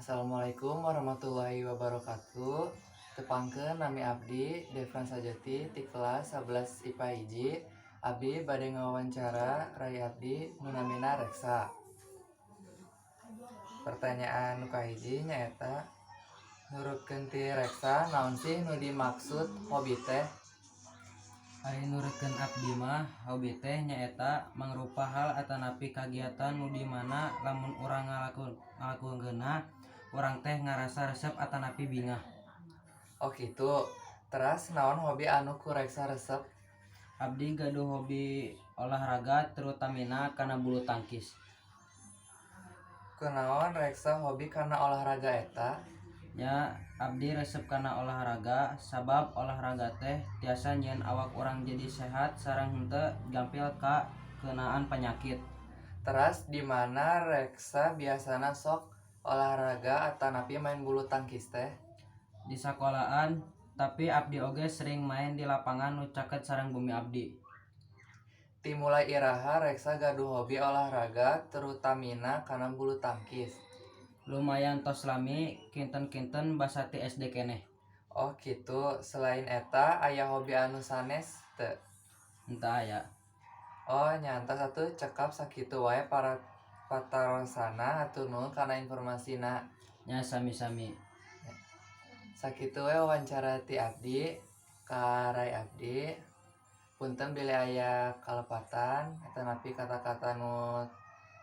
Assalamualaikum warahmatullahi wabarakatuh. Tepangkeun nami abdi Devran Sajati ti kelas 11 IPA hiji. Abdi bade ngawawancara rai abdi nu namina Reksa. Pertanyaan nu kahiji nyaeta, nurutkeun ti Reksa naon sih nu dimaksud hobi teh? Ari nurutkeun abdi mah hobi teh nyaeta mangrupa hal atanapi kagiatan nu dimana lamun urang ngalakukeunna urang teh ngarasa resep atanapi bingah. Oh kitu. Teras naon hobi anu ku Reksa resep? Abdi gaduh hobi olahraga terutamina kana bulu tangkis. Kunaon Reksa hobi karena olahraga eta? Ya abdi resep kana olahraga sabab olahraga teh tiasa nyieun awak urang jadi sehat sareng henteu gampil ka keunaan penyakit. Teras di mana Reksa biasana sok olahraga atanapi main bulu tangkis teh? Di sekolahan tapi abdi oge sering main di lapangan nu caket sareng bumi abdi. Timulai iraha Reksa gaduh hobi olahraga terutamina kana bulu tangkis. Lumayan tos lami kinten-kinten basa ti SD keneh. Oh kitu. Selain eta aya hobi anu sanes teu? Entah aya. Oh nyantos atuh cekap sakitu wae para patarosana hatur nuhun kana informasina. Nya sami-sami. Sakitu wae wawancara ti abdi ka rai abdi. Punten bilih aya kalepatan atanapi kata-kata nu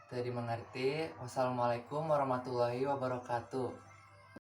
teu dimengerti. Wassalamualaikum warahmatullahi wabarakatuh.